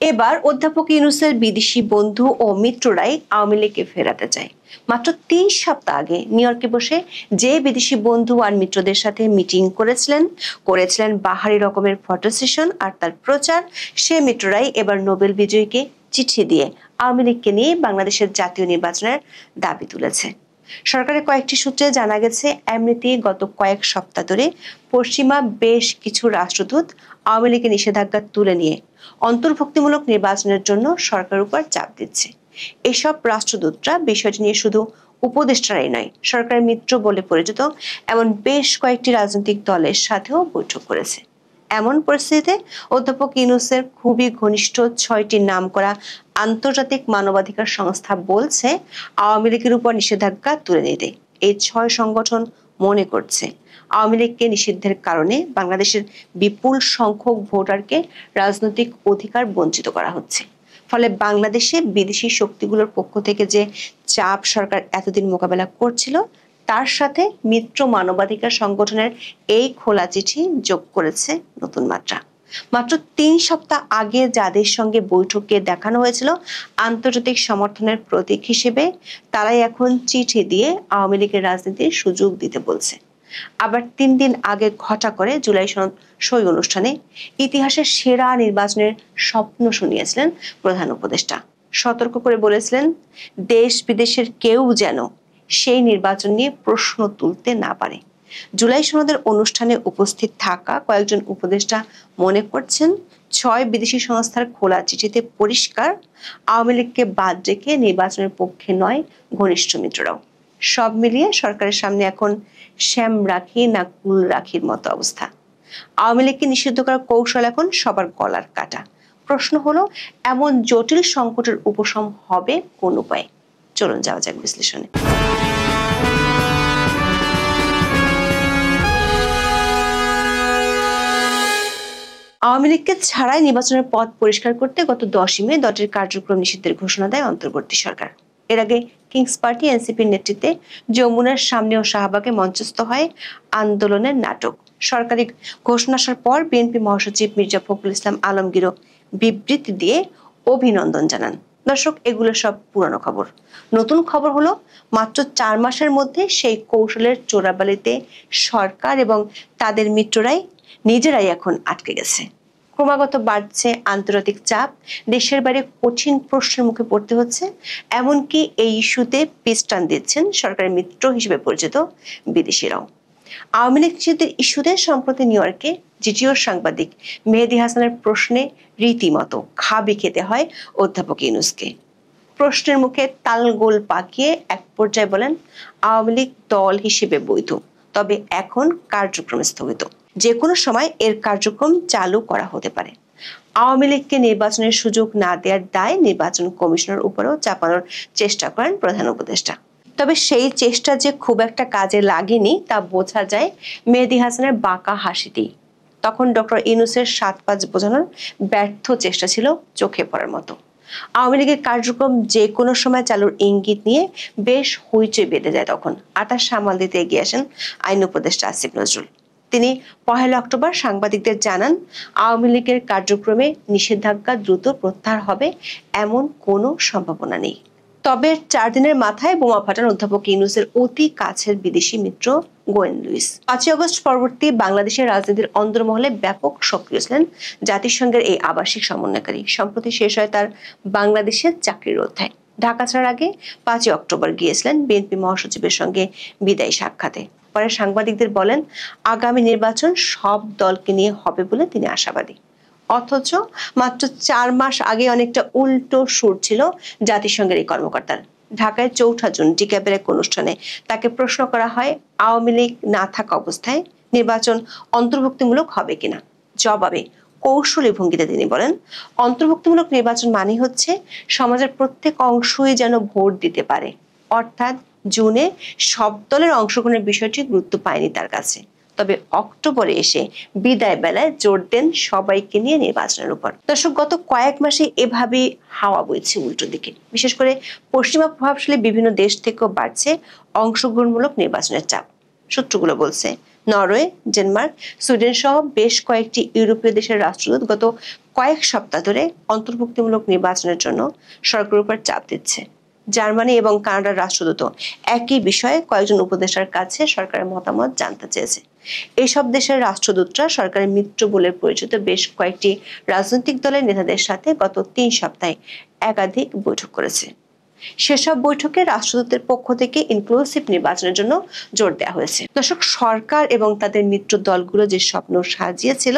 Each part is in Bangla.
এবার অধ্যাপক ইউনূসের বিদেশি বন্ধু ও মিত্ররাই আওয়ামী লীগকে ফেরাতে চায়। মাত্র ৩ সপ্তাহ আগে নিউ ইয়র্কে বসে যে বিদেশি বন্ধু আর মিত্রদের সাথে মিটিং করেছিলেন বাহারি রকমের ফটো সেশন আর তার প্রচার, সে মিত্ররাই এবার নোবেল বিজয়ীকে চিঠি দিয়ে আওয়ামী লীগকে নিয়ে বাংলাদেশের জাতীয় নির্বাচনের দাবি তুলেছে। সরকারের কয়েকটি সূত্রে জানা গেছে, এমনিতেই গত কয়েক সপ্তাহ ধরে পশ্চিমা বেশ কিছু রাষ্ট্রদূত আওয়ামী লীগের নিষেধাজ্ঞা তুলে নিয়ে অন্তর্ভুক্তিমূলক নির্বাচনের জন্য সরকারের উপর চাপ দিচ্ছে। এসব রাষ্ট্রদূতরা বিষয়টি নিয়ে শুধু উপদেষ্টারাই নয়, সরকারের মিত্র বলে পরিচিত এমন বেশ কয়েকটি রাজনৈতিক দলের সাথেও বৈঠক করেছে। এমন পরিস্থিতিতে অধ্যাপক ইউনূসের খুবই ঘনিষ্ঠ ৬টি নামকরা আন্তর্জাতিক মানবাধিকার সংস্থা বলছে, আওয়ামী লীগের উপর নিষেধাজ্ঞা তুলে নিতে এই ৬ সংগঠন মনে করছে আওয়ামী লীগকে নিষিদ্ধের কারণে বাংলাদেশের বিপুল সংখ্যক ভোটারকে রাজনৈতিক অধিকার বঞ্চিত করা হচ্ছে। ফলে বাংলাদেশে বিদেশি শক্তিগুলোর পক্ষ থেকে যে চাপ সরকার এতদিন মোকাবেলা করছিল, তার সাথে মিত্র মানবাধিকার সংগঠনের এই খোলা চিঠি যোগ করেছে নতুন মাত্রা। মাত্র ৩ সপ্তাহ আগে যাদের সঙ্গে বৈঠকে দেখানো হয়েছিল আন্তর্জাতিক সমর্থনের প্রতীক হিসেবে, তারাই এখন চিঠি দিয়ে আওয়ামী লীগের রাজনীতির সুযোগ দিতে বলছে। আবার ৩ দিন আগে ঘটা করে জুলাই সনদ সই অনুষ্ঠানে ইতিহাসের সেরা নির্বাচনের স্বপ্ন শুনিয়েছিলেন প্রধান উপদেষ্টা। সতর্ক করে বলেছিলেন, দেশ বিদেশের কেউ যেন সেই নির্বাচন নিয়ে প্রশ্ন তুলতে না পারে। জুলাই সনদের অনুষ্ঠানে উপস্থিত থাকা কয়েকজন উপদেষ্টা মনে করছেন, ৬ বিদেশি সংস্থার খোলা চিঠিতে পরিষ্কার আওয়ামী লীগকে বাদ রেখে নির্বাচনের পক্ষে নয় ঘনিষ্ঠ মিত্ররাও। সব মিলিয়ে সরকারের সামনে এখন শ্যাম রাখি না কুল রাখির মতো অবস্থা। আওয়ামী লীগকে নিষিদ্ধ করার কৌশল এখন সবার গলার কাটা। প্রশ্ন হলো, এমন জটিল সংকটের উপশম হবে কোন উপায়ে? চলুন যাওয়া যাক বিশ্লেষণে। আওয়ামী লীগকে ছাড়াই নির্বাচনের পথ পরিষ্কার করতে গত 10 মে দলটির কার্যক্রম নিষিদ্ধের ঘোষণা দেয় অন্তর্বর্তী সরকার। এর আগে কিংস পার্টি এনসিপির নেতৃত্বে যমুনার সামনে ও শাহবাগে মঞ্চস্থ হয় আন্দোলনের নাটক। সরকারি ঘোষণা আসার পর বিএনপি মহাসচিব মির্জা ফখরুল ইসলাম আলমগীরও বিবৃতি দিয়ে অভিনন্দন জানান। দর্শক, এগুলো সব পুরানো খবর। নতুন খবর হলো, মাত্র 4 মাসের মধ্যে সেই কৌশলের চোরাবালিতে সরকার এবং তাদের মিত্ররাই নিজেরাই এখন আটকে গেছে। ক্রমাগত বাড়ছে আন্তর্জাতিক চাপ, দেশের বাইরে কঠিন প্রশ্নের মুখে পড়তে হচ্ছে। এমনকি এই ইস্যুতে পিস্টান দিচ্ছেন সরকারের মিত্র হিসেবে পরিচিত বিদেশিরাও। আওয়ামী লীগ নিষিদ্ধের ইস্যুতে সম্প্রতি নিউ ইয়র্কে জিটিওর সাংবাদিক মেহেদী হাসানের প্রশ্নে রীতিমতো খাবি খেতে হয় অধ্যাপক ইউনূসকে। প্রশ্নের মুখে তালগোল পাকিয়ে এক পর্যায়ে বলেন, আওয়ামী লীগ দল হিসেবে বৈধ, তবে এখন কার্যক্রম স্থগিত। যে কোনো সময় এর কার্যক্রম চালু করা হতে পারে। আওয়ামী লীগকে নির্বাচনের সুযোগ না দেওয়ার দায় নির্বাচন কমিশনের উপরেও চাপানোর চেষ্টা করেন প্রধান উপদেষ্টা। তবে সেই চেষ্টা যে খুব একটা কাজে লাগেনি তা বোঝা যায় মেহেদী হাসানের বাঁকা হাসিতেই। তখন ডক্টর ইউনূসের 7-5 বোঝানোর ব্যর্থ চেষ্টা ছিল চোখে পড়ার মতো। আওয়ামী লীগের কার্যক্রম যে কোনো সময় চালুর ইঙ্গিত নিয়ে বেশ হইচই বেঁধে যায় তখন। আর তার সামাল দিতে এগিয়ে আসেন আইন উপদেষ্টা আসিফ নজরুল। তিনি 1 অক্টোবর সাংবাদিকদের জানান, আওয়ামী লীগের কার্যক্রমে নিষেধাজ্ঞা দ্রুত প্রত্যাহার হবে এমন কোনো সম্ভাবনা নেই। তবে 4 দিনের মাথায় বোমা ফাটান অধ্যাপক ইউনূসের অতি কাছের বিদেশি মিত্র গোয়েন লুইস। 5 আগস্ট পরবর্তী বাংলাদেশের রাজনীতির অন্দরমহলে ব্যাপক সক্রিয় ছিলেন জাতিসংঘের এই আবাসিক সমন্বয়কারী। সম্প্রতি শেষ হয় তার বাংলাদেশের চাকরির অধ্যায়। ঢাকা ছাড়ার আগে 5 অক্টোবর গিয়েছিলেন বিএনপি মহাসচিবের সঙ্গে বিদায়ী সাক্ষাতে। পরে সাংবাদিকদের বলেন, আগামী নির্বাচন সব দলকে নিয়ে হবে বলে তিনি আশাবাদী। অথচ মাত্র 4 মাস আগে অনেকটা উল্টো সুর ছিল জাতিসংঘের এই কর্মকর্তার। ঢাকায় 4 জুন ডিক্যাবের এক অনুষ্ঠানে তাকে প্রশ্ন করা হয়, আওয়ামী লীগ না থাকা অবস্থায় নির্বাচন অন্তর্ভুক্তিমূলক হবে কিনা। জবাবে কৌশলী ভঙ্গিতে তিনি বলেন, অন্তর্ভুক্তিমূলক নির্বাচন মানে হচ্ছে সমাজের প্রত্যেক অংশই যেন ভোট দিতে পারে। অর্থাৎ জুনে সব দলের অংশগ্রহণের বিষয়টি গুরুত্ব পায়নি তার কাছে। তবে অক্টোবরে এসে বিদায় বেলায় জোর দেন সবাইকে নিয়ে নির্বাচনের উপর। দর্শক, গত কয়েক মাসে এভাবে হাওয়া বইছে উল্টো দিকে। বিশেষ করে পশ্চিমা প্রভাবশালী বিভিন্ন দেশ থেকেও বাড়ছে অংশগ্রহণমূলক নির্বাচনের চাপ। সূত্রগুলো বলছে, নরওয়ে, ডেনমার্ক, সুইডেন সহ বেশ কয়েকটি ইউরোপীয় দেশের রাষ্ট্রদূত গত কয়েক সপ্তাহ ধরে অন্তর্ভুক্তিমূলক নির্বাচনের জন্য সরকারের উপর চাপ দিচ্ছে। জার্মানি এবং কানাডার রাষ্ট্রদূত একই বিষয়ে কয়েকজন উপদেষ্টার কাছে সরকারের মতামত জানতে চেয়েছে। এইসব দেশের রাষ্ট্রদূতরা সরকারের মিত্র বলে পরিচিত বেশ কয়েকটি রাজনৈতিক দলের নেতাদের সাথে গত 3 সপ্তাহে একাধিক বৈঠক করেছে। সেসব বৈঠকে রাষ্ট্রদূতের পক্ষ থেকে ইনক্লুসিভ নির্বাচনের জন্য জোর দেওয়া হয়েছে। দর্শক, সরকার এবং তাদের মিত্র দলগুলো যে স্বপ্ন সাজিয়েছিল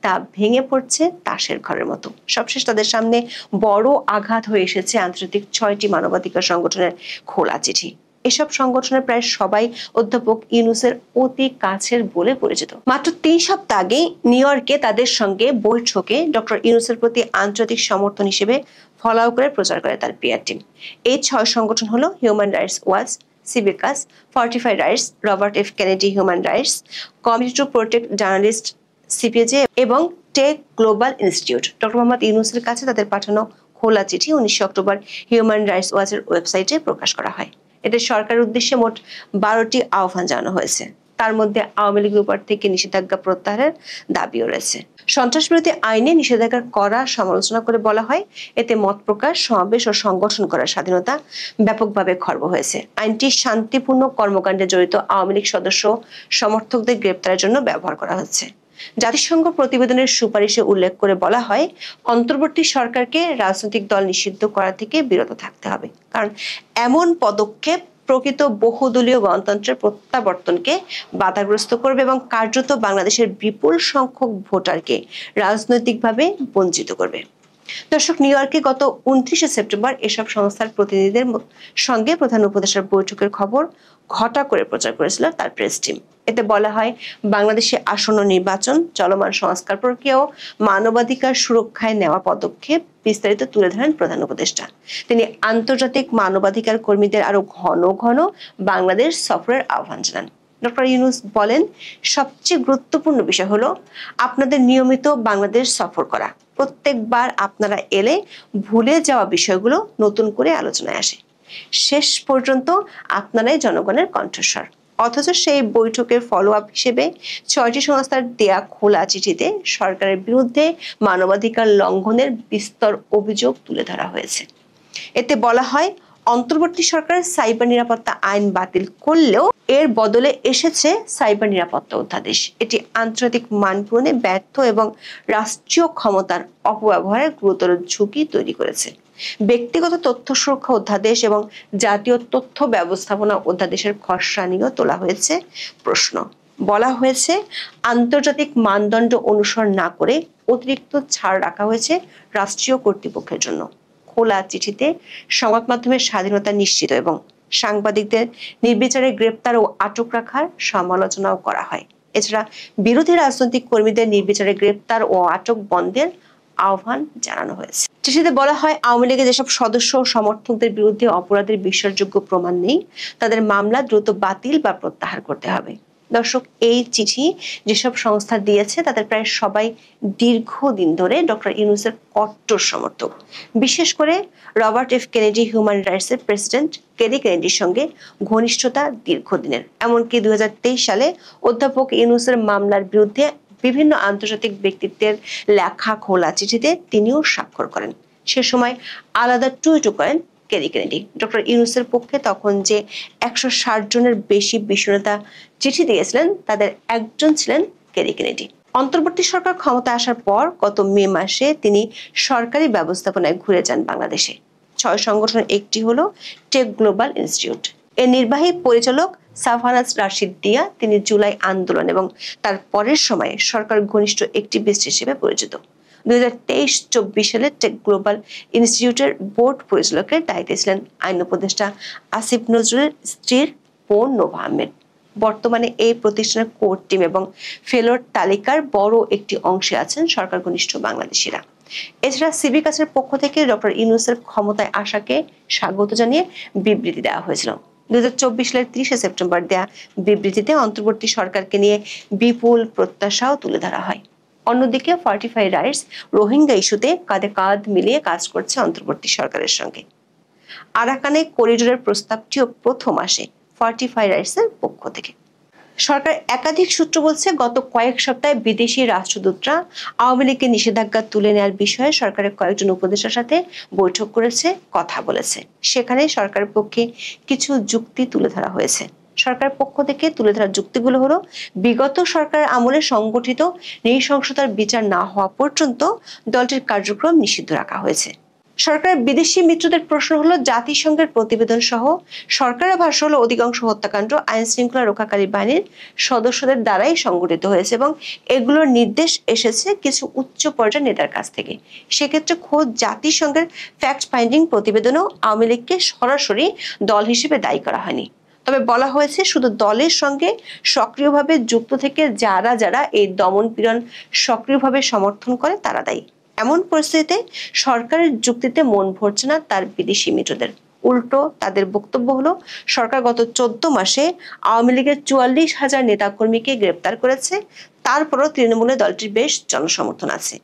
তা ভেঙে পড়ছে তাসের ঘরের মতো। সবশেষ তাদের সামনে বড় আঘাত হয়ে এসেছে আন্তর্জাতিক 6টি মানবাধিকার সংগঠনের খোলা চিঠি। এসব সংগঠনের প্রায় সবাই অধ্যাপক ইউনূসের অতি কাছের বলে পরিচিত। মাত্র 3 সপ্তাহ আগে নিউ ইয়র্কে তাদের সঙ্গে বৈঠকে ডক্টর ইউনূসের প্রতি আন্তর্জাতিক সমর্থন হিসেবে ফলাও করে প্রচার করে তার পিআর টিম। এই 6 সংগঠন হলো human rights watch, Civicus, Fortify Rights, Robert F Kennedy human rights, committee to protect journalist CPJ এবং tech global institute. Doctor Mohammad ইউনূসের কাছে তাদের পাঠানো খোলা চিঠি 19 অক্টোবর হিউম্যান রাইটস ওয়াচের ওয়েবসাইটে প্রকাশ করা হয়। এতে সরকারের উদ্দেশ্যে মোট 12টি আহ্বান জানানো হয়েছে। তার মধ্যে আওয়ামী লীগের উপর থেকে নিষেধাজ্ঞা প্রত্যাহারের দাবিও রয়েছে। সন্ত্রাসবিরোধী আইনে নিষেধাজ্ঞার কড়া সমালোচনা করে বলা হয়, এতে মত প্রকাশ, সমাবেশ ও সংগঠন করার স্বাধীনতা ব্যাপকভাবে খর্ব হয়েছে। আইনটি শান্তিপূর্ণ কর্মকাণ্ডে জড়িত আওয়ামী লীগ সদস্য সমর্থকদের গ্রেপ্তারের জন্য ব্যবহার করা হচ্ছে। জাতিসংঘ প্রতিবেদনের সুপারিশে উল্লেখ করে বলা হয়, অন্তর্বর্তী সরকারকে রাজনৈতিক দল নিষিদ্ধ করা থেকে বিরত থাকতে হবে, কারণ এমন পদক্ষেপ প্রকৃত বহুদলীয় গণতন্ত্রের প্রত্যাবর্তনকে বাধাগ্রস্ত করবে এবং কার্যত বাংলাদেশের বিপুল সংখ্যক ভোটারকে রাজনৈতিকভাবে বঞ্চিত করবে। দর্শক, নিউ ইয়র্কে গত 29 সেপ্টেম্বর এসব সংস্থার প্রতিনিধিদের সঙ্গে প্রধান উপদেষ্টার বৈঠকের খবর ঘটা করে প্রচার করেছিল তার প্রেস টিম। এতে বলা হয়, বাংলাদেশে আসন্ন নির্বাচন, চলমান সংস্কার প্রক্রিয়া ও মানবাধিকার সুরক্ষায় নেওয়া পদক্ষেপ বিস্তারিত তুলে ধরেন প্রধান উপদেষ্টা। তিনি আন্তর্জাতিক মানবাধিকার কর্মীদের আরো ঘন ঘন বাংলাদেশ সফরের আহ্বান জানান। ডক্টর ইউনূস বলেন, সবচেয়ে গুরুত্বপূর্ণ বিষয় হলো আপনাদের নিয়মিত বাংলাদেশ সফর করা। প্রত্যেকবার আপনারা এলে ভুলে যাওয়া বিষয়গুলো নতুন করে আলোচনায় আসে। শেষ পর্যন্ত আপনারাই জনগণের কণ্ঠস্বর। অথচ সেই বৈঠকের ফলো আপ হিসেবে 6টি সংস্থার দেয়া খোলা চিঠিতে সরকারের বিরুদ্ধে মানবাধিকার লঙ্ঘনের বিস্তর অভিযোগ তুলে ধরা হয়েছে। এতে বলা হয়, অন্তর্বর্তী সরকার সাইবার নিরাপত্তা আইন বাতিল করলেও এর বদলে এসেছে সাইবার নিরাপত্তা অধ্যাদেশ। এটি আন্তর্জাতিক মান পূরণে ব্যর্থ এবং রাষ্ট্রীয় ক্ষমতার অপব্যবহারের গুরুতর ঝুঁকি তৈরি করেছে। ব্যক্তিগত তথ্য সুরক্ষা অধ্যাদেশ এবং জাতীয় তথ্য ব্যবস্থাপনা অধ্যাদেশের খসড়া নিয়েও তোলা হয়েছে প্রশ্ন। বলা হয়েছে, আন্তর্জাতিক মানদণ্ড অনুসরণ না করে অতিরিক্ত ছাড় রাখা হয়েছে রাষ্ট্রীয় কর্তৃপক্ষের জন্য। খোলা চিঠিতে সংবাদ মাধ্যমের স্বাধীনতা নিশ্চিত এবং সাংবাদিকদের নির্বিচারে গ্রেপ্তার ও আটক রাখার সমালোচনাও করা হয়। এছাড়া বিরোধী রাজনৈতিক কর্মীদের নির্বিচারে গ্রেপ্তার ও আটক বন্ধের আহ্বান জানানো হয়েছে। চিঠিতে বলা হয়, আওয়ামী লীগের যেসব সদস্য ও সমর্থকদের বিরুদ্ধে অপরাধের বিশ্বাসযোগ্য প্রমাণ নেই, তাদের মামলা দ্রুত বাতিল বা প্রত্যাহার করতে হবে। দর্শক, এই চিঠি যেসব সংস্থা দিয়েছে তাদের প্রায় সবাই দীর্ঘদিন ধরে ডক্টর ইউনূসের কট্টর সমর্থক। বিশেষ করে Robert F Kennedy human rights এর প্রেসিডেন্ট কেরি কেনেডির সঙ্গে ঘনিষ্ঠতা দীর্ঘদিনের। এমনকি 2023 সালে অধ্যাপক ইউনূসের মামলার বিরুদ্ধে বিভিন্ন আন্তর্জাতিক ব্যক্তিত্বের লেখা খোলা চিঠিতে তিনিও স্বাক্ষর করেন। সে সময় আলাদা টুইটও করেন কেরি কেনেডি। ডক্টর ইউনূসের পক্ষে তখন যে 160 জনের বেশি বিশ্বনেতা চিঠি দিয়েছিলেন, তাদের একজন ছিলেন কেরি কেনেডি। অন্তর্বর্তী সরকার ক্ষমতা আসার পর গত মে মাসে তিনি সরকারি ব্যবস্থাপনায় ঘুরে যান বাংলাদেশে। 6 সংগঠনের একটি হলো টেক গ্লোবাল ইনস্টিটিউট। এর নির্বাহী পরিচালক সাফানাজ রাশিদ দিয়া তিনি জুলাই আন্দোলন এবং তার পরের সময়ে সরকার ঘনিষ্ঠ অ্যাক্টিভিস্ট হিসেবে পরিচিত। 2023-24 সালে টেক গ্লোবাল ইনস্টিটিউটের বোর্ড পরিচালকের দায়িত্বে ছিলেন আইন উপদেষ্টা আসিফ নজরুলের স্ত্রীর বোন নোভা আহমেদ। বর্তমানে এই প্রতিষ্ঠানের কোর টিম এবং ফেলোর তালিকার বড় একটি অংশে আছেন সরকার ঘনিষ্ঠ বাংলাদেশিরা। এছাড়া সিভিকাসের পক্ষ থেকে ডক্টর ইউনূসের ক্ষমতায় আসাকে স্বাগত জানিয়ে বিবৃতি দেওয়া হয়েছিল। 2024 সালের 30 সেপ্টেম্বর দেয়া বিবৃতিতে অন্তর্বর্তী সরকারকে নিয়ে বিপুল প্রত্যাশাও তুলে ধরা হয়। অন্যদিকে ফর্টিফাই রাইটস রোহিঙ্গা ইস্যুতে কাঁধে কাঁধ মিলিয়ে কাজ করছে অন্তর্বর্তী সরকারের সঙ্গে। আরাকানে করিডোরের প্রস্তাবটিও প্রথম আসে ফর্টিফাই রাইটস এর পক্ষ থেকে। সরকার একাধিক সূত্র বলছে, গত কয়েক সপ্তাহে বিদেশি রাষ্ট্রদূতরা আওয়ামী লীগের নিষেধাজ্ঞা তুলে নেওয়ার বিষয়ে সরকারের কয়েকজন উপদেষ্টার সাথে বৈঠক করেছে, কথা বলেছে। সেখানে সরকারের পক্ষে কিছু যুক্তি তুলে ধরা হয়েছে। সরকারের পক্ষ থেকে তুলে ধরা যুক্তিগুলো হলো, বিগত সরকারের আমলে সংগঠিত নৃশংসতার বিচার না হওয়া পর্যন্ত দলটির কার্যক্রম নিষিদ্ধ রাখা হয়েছে। সরকারের বিদেশি মিত্রদের প্রশ্ন হলো, জাতিসংঘের প্রতিবেদন সহ সরকারের ভাষ্য হলো অধিকাংশ হত্যাকাণ্ড আইন শৃঙ্খলা রক্ষাকারী বাহিনীর সদস্যদের দ্বারাই সংগঠিত হয়েছে এবং এগুলোর নির্দেশ এসেছে কিছু উচ্চ পর্যায়ের নেতার কাছ থেকে। সেক্ষেত্রে খোদ জাতিসংঘের ফ্যাক্ট ফাইন্ডিং প্রতিবেদনও আওয়ামী লীগকে সরাসরি দল হিসেবে দায়ী করা হয়নি। তবে বলা হয়েছে, শুধু দলের সঙ্গে সক্রিয়ভাবে যুক্ত থেকে যারা যারা এই দমন পীড়ন সক্রিয়ভাবে সমর্থন করে তারা দায়ী। এমন পরিস্থিতিতে সরকারের যুক্তিতে মন ভরছে না তার বিদেশি মিত্রদের। উল্টো তাদের বক্তব্য হলো, সরকার গত 14 মাসে আওয়ামী লীগের 44,000 নেতাকর্মীকে গ্রেপ্তার করেছে, তারপরও তৃণমূলে দলটির বেশ জনসমর্থন আছে।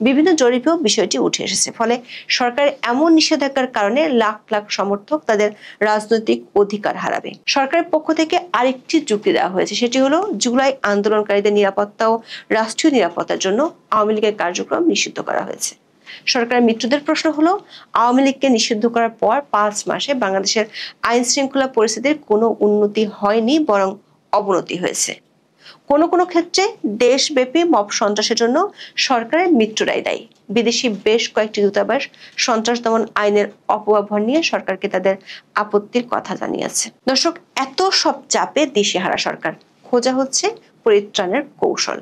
বিভিন্ন জরিপেও বিষয়টি উঠে এসেছে। ফলে সরকারের এমন নিষেধাজ্ঞার কারণে লাখ লাখ সমর্থক তাদের রাজনৈতিক অধিকার হারাবে। সরকারের পক্ষ থেকে আরেকটি যুক্তি দেওয়া হয়েছে, সেটি হলো জুলাই আন্দোলনকারীদের নিরাপত্তা ও রাষ্ট্রীয় নিরাপত্তার জন্য আওয়ামী লীগের কার্যক্রম নিষিদ্ধ করা হয়েছে। সরকারের মিত্রদের প্রশ্ন হলো, আওয়ামী লীগকে নিষিদ্ধ করার পর 5 মাসে বাংলাদেশের আইন শৃঙ্খলা পরিস্থিতির কোনো উন্নতি হয়নি, বরং অবনতি হয়েছে। কোনো কোনো ক্ষেত্রে দেশব্যাপী মব সন্ত্রাসের জন্য সরকারের মিত্ররাই দায়ী। বিদেশি বেশ কয়েকটি দূতাবাস সন্ত্রাস দমন আইনের অপব্যবহার নিয়ে সরকারকে তাদের আপত্তির কথা জানিয়েছে। দর্শক, এত সব চাপে দিশেহারা সরকার, খোঁজা হচ্ছে পরিত্রাণের কৌশল।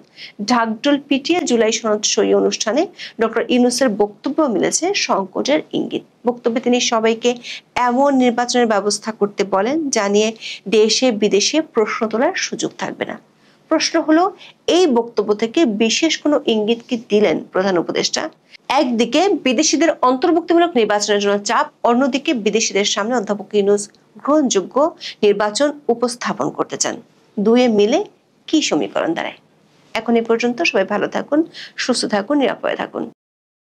ঢাকঢোল পিটিয়ে জুলাই সনদ সই অনুষ্ঠানে ডক্টর ইউনূসের বক্তব্য মিলেছে সংকটের ইঙ্গিত। বক্তব্যে তিনি সবাইকে এমন নির্বাচনের ব্যবস্থা করতে বলেন যা নিয়ে দেশে বিদেশে প্রশ্ন তোলার সুযোগ থাকবে না। প্রশ্ন হলো, এই বক্তব্য থেকে বিশেষ কোনো ইঙ্গিত কি দিলেন প্রধান উপদেষ্টা? একদিকে বিদেশিদের অন্তর্ভুক্তিমূলক নির্বাচনের জন্য চাপ, অন্যদিকে বিদেশিদের সামনে অধ্যাপক ইউনূস গ্রহণযোগ্য নির্বাচন উপস্থাপন করতে চান। দুয়ে মিলে কি সমীকরণ দাঁড়ায়? এখন এ পর্যন্ত। সবাই ভালো থাকুন, সুস্থ থাকুন, নিরাপদে থাকুন।